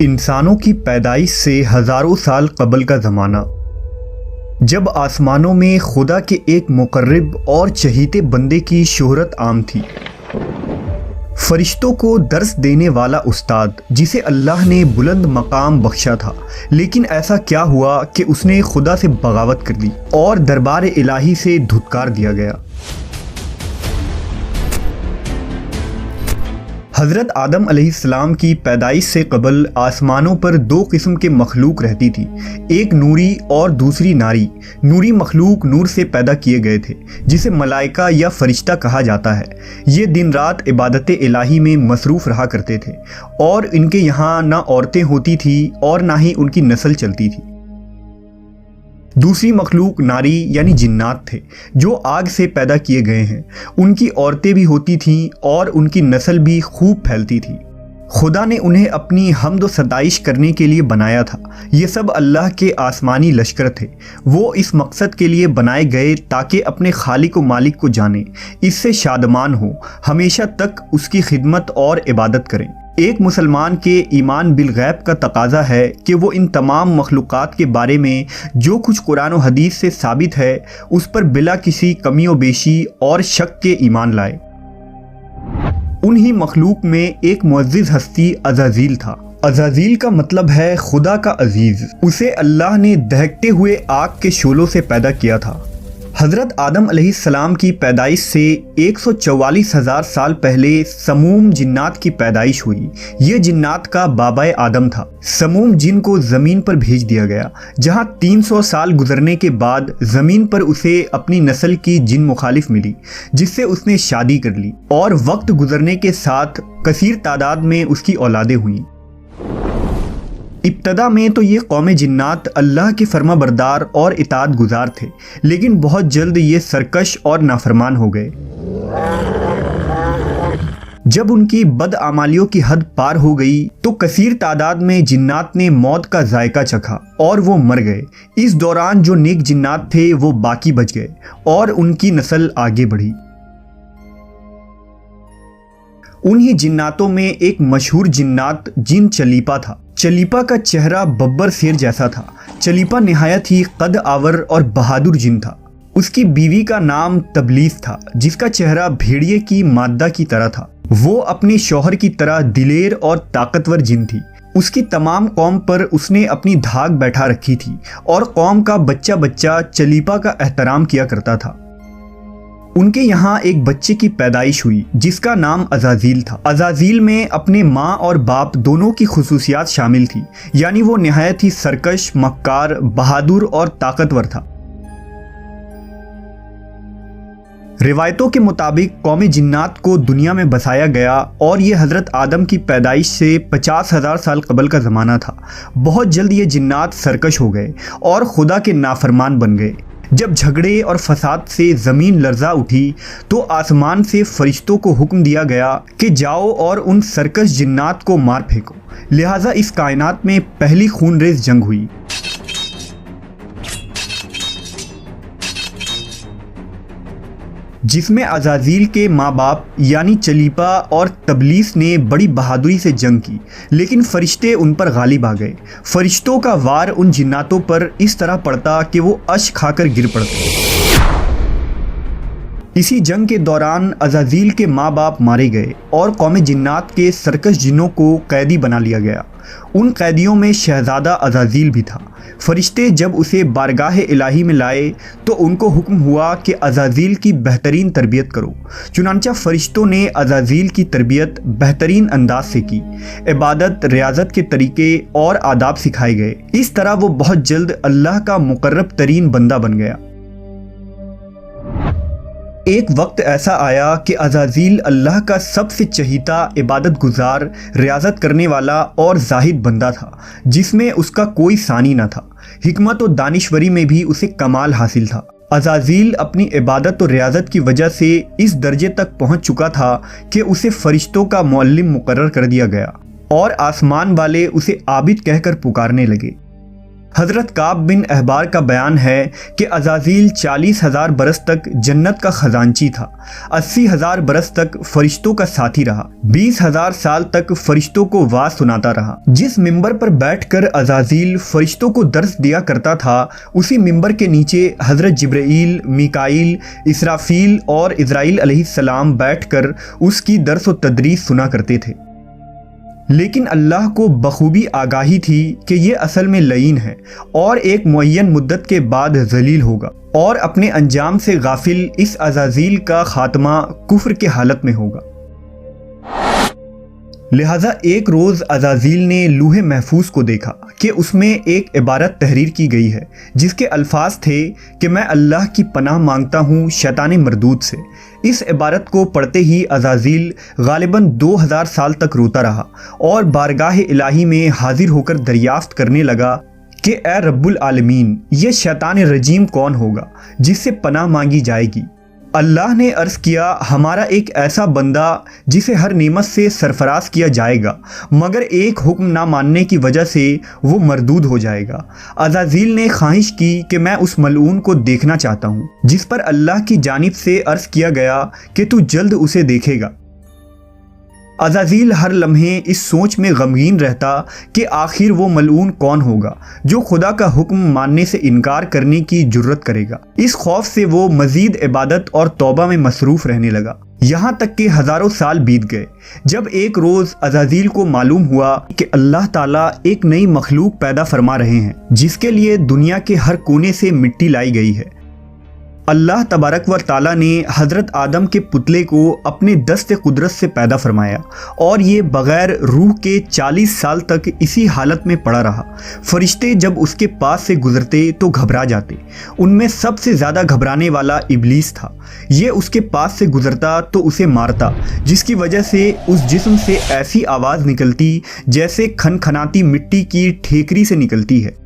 انسانوں کی پیدائش سے ہزاروں سال قبل کا زمانہ، جب آسمانوں میں خدا کے ایک مقرب اور چہیتے بندے کی شہرت عام تھی، فرشتوں کو درس دینے والا استاد جسے اللہ نے بلند مقام بخشا تھا، لیکن ایسا کیا ہوا کہ اس نے خدا سے بغاوت کر دی اور دربار الہی سے دھتکار دیا گیا۔ حضرت آدم علیہ السلام کی پیدائش سے قبل آسمانوں پر دو قسم کے مخلوق رہتی تھی، ایک نوری اور دوسری ناری۔ نوری مخلوق نور سے پیدا کیے گئے تھے جسے ملائکہ یا فرشتہ کہا جاتا ہے۔ یہ دن رات عبادت الہی میں مصروف رہا کرتے تھے اور ان کے یہاں نہ عورتیں ہوتی تھیں اور نہ ہی ان کی نسل چلتی تھی۔ دوسری مخلوق ناری یعنی جنات تھے جو آگ سے پیدا کیے گئے ہیں۔ ان کی عورتیں بھی ہوتی تھیں اور ان کی نسل بھی خوب پھیلتی تھی۔ خدا نے انہیں اپنی حمد و ستائش کرنے کے لیے بنایا تھا۔ یہ سب اللہ کے آسمانی لشکر تھے۔ وہ اس مقصد کے لیے بنائے گئے تاکہ اپنے خالق و مالک کو جانیں، اس سے شادمان ہوں، ہمیشہ تک اس کی خدمت اور عبادت کریں۔ ایک مسلمان کے ایمان بالغیب کا تقاضا ہے کہ وہ ان تمام مخلوقات کے بارے میں جو کچھ قرآن و حدیث سے ثابت ہے اس پر بلا کسی کمی و بیشی اور شک کے ایمان لائے۔ انہی مخلوق میں ایک معزز ہستی عزازیل تھا۔ عزازیل کا مطلب ہے خدا کا عزیز۔ اسے اللہ نے دہکتے ہوئے آگ کے شعلوں سے پیدا کیا تھا۔ حضرت آدم علیہ السلام کی پیدائش سے 144,000 سال پہلے سموم جنات کی پیدائش ہوئی۔ یہ جنات کا بابا آدم تھا۔ سموم جن کو زمین پر بھیج دیا گیا، جہاں 300 سال گزرنے کے بعد زمین پر اسے اپنی نسل کی جن مخالف ملی، جس سے اس نے شادی کر لی اور وقت گزرنے کے ساتھ کثیر تعداد میں اس کی اولادیں ہوئیں۔ ابتدا میں تو یہ قوم جنات اللہ کے فرما بردار اور اطاعت گزار تھے، لیکن بہت جلد یہ سرکش اور نافرمان ہو گئے۔ جب ان کی بدعمالیوں کی حد پار ہو گئی تو کثیر تعداد میں جنات نے موت کا ذائقہ چکھا اور وہ مر گئے۔ اس دوران جو نیک جنات تھے وہ باقی بچ گئے اور ان کی نسل آگے بڑھی۔ انہی جناتوں میں ایک مشہور جنات جن چلیپا تھا۔ چلیپا کا چہرہ ببر شیر جیسا تھا۔ چلیپا نہایت ہی قد آور اور بہادر جن تھا۔ اس کی بیوی کا نام تبلیس تھا، جس کا چہرہ بھیڑیے کی مادہ کی طرح تھا۔ وہ اپنے شوہر کی طرح دلیر اور طاقتور جن تھی۔ اس کی تمام قوم پر اس نے اپنی دھاک بیٹھا رکھی تھی اور قوم کا بچہ بچہ چلیپا کا احترام کیا کرتا تھا۔ ان کے یہاں ایک بچے کی پیدائش ہوئی جس کا نام عزازیل تھا۔ عزازیل میں اپنے ماں اور باپ دونوں کی خصوصیات شامل تھی، یعنی وہ نہایت ہی سرکش، مکار، بہادر اور طاقتور تھا۔ روایتوں کے مطابق قوم جنات کو دنیا میں بسایا گیا اور یہ حضرت آدم کی پیدائش سے 50,000 سال قبل کا زمانہ تھا۔ بہت جلد یہ جنات سرکش ہو گئے اور خدا کے نافرمان بن گئے۔ جب جھگڑے اور فساد سے زمین لرزا اٹھی تو آسمان سے فرشتوں کو حکم دیا گیا کہ جاؤ اور ان سرکش جنات کو مار پھینکو۔ لہٰذا اس کائنات میں پہلی خون ریز جنگ ہوئی۔ جس میں عزازیل کے ماں باپ یعنی چلیپا اور تبلیس نے بڑی بہادری سے جنگ کی، لیکن فرشتے ان پر غالب آ گئے۔ فرشتوں کا وار ان جناتوں پر اس طرح پڑتا کہ وہ اشک کھا کر گر پڑتے۔ اسی جنگ کے دوران عزازیل کے ماں باپ مارے گئے اور قوم جنات کے سرکش جنوں کو قیدی بنا لیا گیا۔ ان قیدیوں میں شہزادہ عزازیل بھی تھا۔ فرشتے جب اسے بارگاہ الہی میں لائے تو ان کو حکم ہوا کہ عزازیل کی بہترین تربیت کرو۔ چنانچہ فرشتوں نے عزازیل کی تربیت بہترین انداز سے کی۔ عبادت، ریاضت کے طریقے اور آداب سکھائے گئے۔ اس طرح وہ بہت جلد اللہ کا مقرب ترین بندہ بن گیا۔ ایک وقت ایسا آیا کہ عزازیل اللہ کا سب سے چہیتا، عبادت گزار، ریاضت کرنے والا اور زاہد بندہ تھا، جس میں اس کا کوئی ثانی نہ تھا۔ حکمت و دانشوری میں بھی اسے کمال حاصل تھا۔ عزازیل اپنی عبادت و ریاضت کی وجہ سے اس درجے تک پہنچ چکا تھا کہ اسے فرشتوں کا معلم مقرر کر دیا گیا اور آسمان والے اسے عابد کہہ کر پکارنے لگے۔ حضرت کعب بن احبار کا بیان ہے کہ عزازیل 40,000 برس تک جنت کا خزانچی تھا، 80,000 برس تک فرشتوں کا ساتھی رہا، 20,000 سال تک فرشتوں کو واز سناتا رہا۔ جس ممبر پر بیٹھ کر عزازیل فرشتوں کو درس دیا کرتا تھا، اسی ممبر کے نیچے حضرت جبرائیل، میکائیل، اسرافیل اور اسرائیل علیہ السلام بیٹھ کر اس کی درس و تدریس سنا کرتے تھے۔ لیکن اللہ کو بخوبی آگاہی تھی کہ یہ اصل میں لعین ہے اور ایک معین مدت کے بعد ذلیل ہوگا، اور اپنے انجام سے غافل اس عزازیل کا خاتمہ کفر کے حالت میں ہوگا۔ لہٰذا ایک روز عزازیل نے لوح محفوظ کو دیکھا کہ اس میں ایک عبارت تحریر کی گئی ہے جس کے الفاظ تھے کہ میں اللہ کی پناہ مانگتا ہوں شیطان مردود سے۔ اس عبارت کو پڑھتے ہی عزازیل غالباً 2000 سال تک روتا رہا اور بارگاہ الہی میں حاضر ہو کر دریافت کرنے لگا کہ اے رب العالمین، یہ شیطان رجیم کون ہوگا جس سے پناہ مانگی جائے گی؟ اللہ نے عرض کیا، ہمارا ایک ایسا بندہ جسے ہر نعمت سے سرفراز کیا جائے گا مگر ایک حکم نہ ماننے کی وجہ سے وہ مردود ہو جائے گا۔ عزازیل نے خواہش کی کہ میں اس ملعون کو دیکھنا چاہتا ہوں، جس پر اللہ کی جانب سے عرض کیا گیا کہ تو جلد اسے دیکھے گا۔ عزازیل ہر لمحے اس سوچ میں غمگین رہتا کہ آخر وہ ملعون کون ہوگا جو خدا کا حکم ماننے سے انکار کرنے کی جرت کرے گا۔ اس خوف سے وہ مزید عبادت اور توبہ میں مصروف رہنے لگا، یہاں تک کہ ہزاروں سال بیت گئے، جب ایک روز عزازیل کو معلوم ہوا کہ اللہ تعالیٰ ایک نئی مخلوق پیدا فرما رہے ہیں جس کے لیے دنیا کے ہر کونے سے مٹی لائی گئی ہے۔ اللہ تبارک و تعالیٰ نے حضرت آدم کے پتلے کو اپنے دست قدرت سے پیدا فرمایا اور یہ بغیر روح کے 40 سال تک اسی حالت میں پڑا رہا۔ فرشتے جب اس کے پاس سے گزرتے تو گھبرا جاتے، ان میں سب سے زیادہ گھبرانے والا ابلیس تھا۔ یہ اس کے پاس سے گزرتا تو اسے مارتا، جس کی وجہ سے اس جسم سے ایسی آواز نکلتی جیسے کھنکھناتی مٹی کی ٹھیکری سے نکلتی ہے۔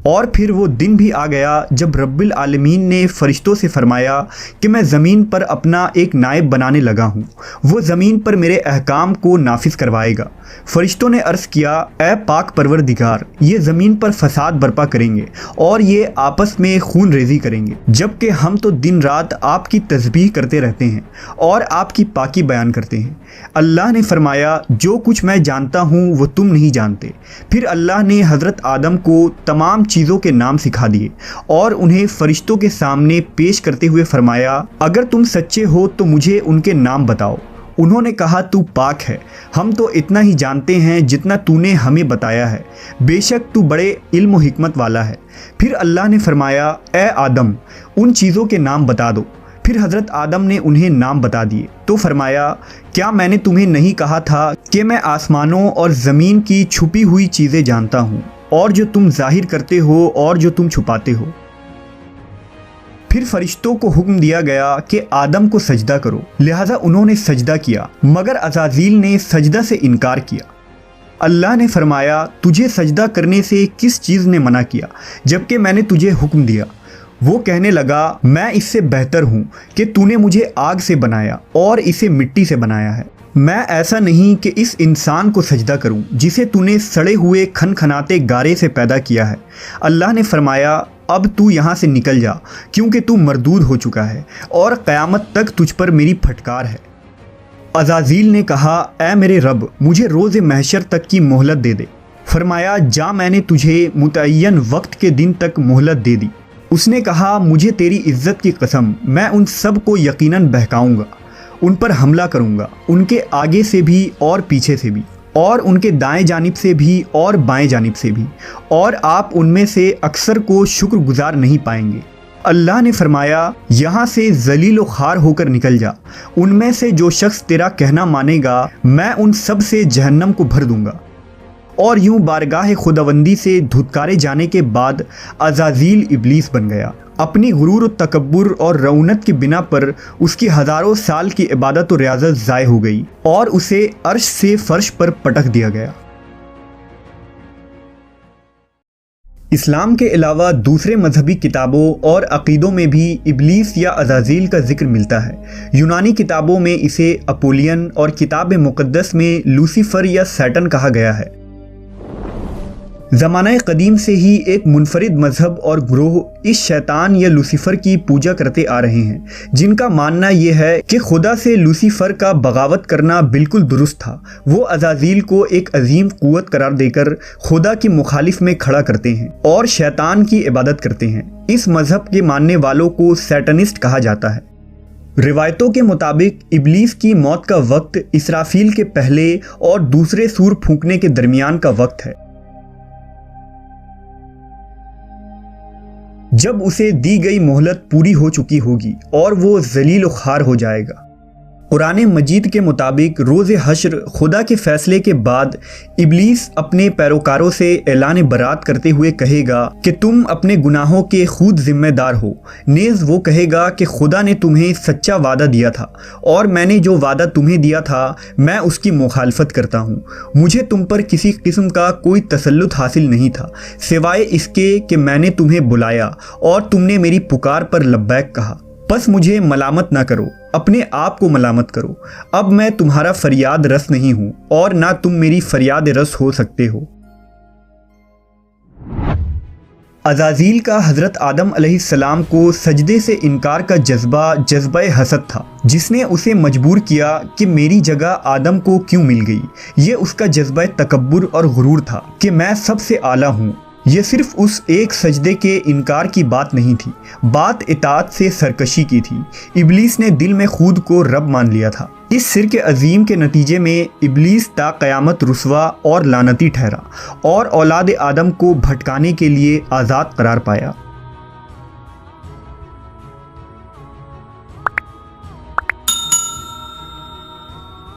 اور پھر وہ دن بھی آ گیا جب رب العالمین نے فرشتوں سے فرمایا کہ میں زمین پر اپنا ایک نائب بنانے لگا ہوں، وہ زمین پر میرے احکام کو نافذ کروائے گا۔ فرشتوں نے عرض کیا، اے پاک پروردگار، یہ زمین پر فساد برپا کریں گے اور یہ آپس میں خون ریزی کریں گے، جبکہ ہم تو دن رات آپ کی تسبیح کرتے رہتے ہیں اور آپ کی پاکی بیان کرتے ہیں۔ اللہ نے فرمایا، جو کچھ میں جانتا ہوں وہ تم نہیں جانتے۔ پھر اللہ نے حضرت آدم کو تمام چیزوں کے نام سکھا دیے اور انہیں فرشتوں کے سامنے پیش کرتے ہوئے فرمایا، اگر تم سچے ہو تو مجھے ان کے نام بتاؤ۔ انہوں نے کہا، تو پاک ہے، ہم تو اتنا ہی جانتے ہیں جتنا تو نے ہمیں بتایا ہے، بے شک تو بڑے علم و حکمت والا ہے۔ پھر اللہ نے فرمایا، اے آدم، ان چیزوں کے نام بتا دو۔ پھر حضرت آدم نے انہیں نام بتا دیے تو فرمایا، کیا میں نے تمہیں نہیں کہا تھا کہ میں آسمانوں اور زمین کی چھپی ہوئی چیزیں جانتا ہوں، اور جو تم ظاہر کرتے ہو اور جو تم چھپاتے ہو؟ پھر فرشتوں کو حکم دیا گیا کہ آدم کو سجدہ کرو، لہٰذا انہوں نے سجدہ کیا، مگر عزازیل نے سجدہ سے انکار کیا۔ اللہ نے فرمایا، تجھے سجدہ کرنے سے کس چیز نے منع کیا جبکہ میں نے تجھے حکم دیا؟ وہ کہنے لگا، میں اس سے بہتر ہوں کہ تو نے مجھے آگ سے بنایا اور اسے مٹی سے بنایا ہے۔ میں ایسا نہیں کہ اس انسان کو سجدہ کروں جسے تو نے سڑے ہوئے کھنکھناتے گارے سے پیدا کیا ہے۔ اللہ نے فرمایا، اب تو یہاں سے نکل جا، کیونکہ تو مردود ہو چکا ہے اور قیامت تک تجھ پر میری پھٹکار ہے۔ عزازیل نے کہا، اے میرے رب، مجھے روز محشر تک کی مہلت دے دے۔ فرمایا، جا، میں نے تجھے متعین وقت کے دن تک مہلت دے دی۔ اس نے کہا، مجھے تیری عزت کی قسم، میں ان سب کو یقیناً بہکاؤں گا، ان پر حملہ کروں گا، ان کے آگے سے بھی اور پیچھے سے بھی، اور ان کے دائیں جانب سے بھی اور بائیں جانب سے بھی، اور آپ ان میں سے اکثر کو شکر گزار نہیں پائیں گے۔ اللہ نے فرمایا، یہاں سے ذلیل و خوار ہو کر نکل جا، ان میں سے جو شخص تیرا کہنا مانے گا میں ان سب سے جہنم کو بھر دوں گا۔ اور یوں بارگاہ خداوندی سے دھتکارے جانے کے بعد عزازیل ابلیس بن گیا۔ اپنی غرور و تکبر اور رعونت کی بنا پر اس کی ہزاروں سال کی عبادت و ریاضت ضائع ہو گئی اور اسے عرش سے فرش پر پٹک دیا گیا۔ اسلام کے علاوہ دوسرے مذہبی کتابوں اور عقیدوں میں بھی ابلیس یا عزازیل کا ذکر ملتا ہے۔ یونانی کتابوں میں اسے اپولین اور کتاب مقدس میں لوسیفر یا سیٹن کہا گیا ہے۔ زمانہ قدیم سے ہی ایک منفرد مذہب اور گروہ اس شیطان یا لوسیفر کی پوجا کرتے آ رہے ہیں، جن کا ماننا یہ ہے کہ خدا سے لوسیفر کا بغاوت کرنا بالکل درست تھا۔ وہ عزازیل کو ایک عظیم قوت قرار دے کر خدا کی مخالف میں کھڑا کرتے ہیں اور شیطان کی عبادت کرتے ہیں۔ اس مذہب کے ماننے والوں کو سیٹنسٹ کہا جاتا ہے۔ روایتوں کے مطابق ابلیس کی موت کا وقت اسرافیل کے پہلے اور دوسرے سور پھونکنے کے درمیان کا وقت ہے، جب اسے دی گئی مہلت پوری ہو چکی ہوگی اور وہ ذلیل و خوار ہو جائے گا۔ قرآن مجید کے مطابق روز حشر خدا کے فیصلے کے بعد ابلیس اپنے پیروکاروں سے اعلان برات کرتے ہوئے کہے گا کہ تم اپنے گناہوں کے خود ذمہ دار ہو۔ نیز وہ کہے گا کہ خدا نے تمہیں سچا وعدہ دیا تھا اور میں نے جو وعدہ تمہیں دیا تھا میں اس کی مخالفت کرتا ہوں۔ مجھے تم پر کسی قسم کا کوئی تسلط حاصل نہیں تھا سوائے اس کے کہ میں نے تمہیں بلایا اور تم نے میری پکار پر لبیک کہا۔ بس مجھے ملامت نہ کرو، اپنے آپ کو ملامت کرو۔ اب میں تمہارا فریاد رس نہیں ہوں اور نہ تم میری فریاد رس ہو سکتے ہو۔ عزازیل کا حضرت آدم علیہ السلام کو سجدے سے انکار کا جذبہ حسد تھا، جس نے اسے مجبور کیا کہ میری جگہ آدم کو کیوں مل گئی۔ یہ اس کا جذبہ تکبر اور غرور تھا کہ میں سب سے اعلیٰ ہوں۔ یہ صرف اس ایک سجدے کے انکار کی بات نہیں تھی، بات اطاعت سے سرکشی کی تھی۔ ابلیس نے دل میں خود کو رب مان لیا تھا۔ اس شرک عظیم کے نتیجے میں ابلیس تا قیامت رسوا اور لعنتی ٹھہرا اور اولاد آدم کو بھٹکانے کے لیے آزاد قرار پایا۔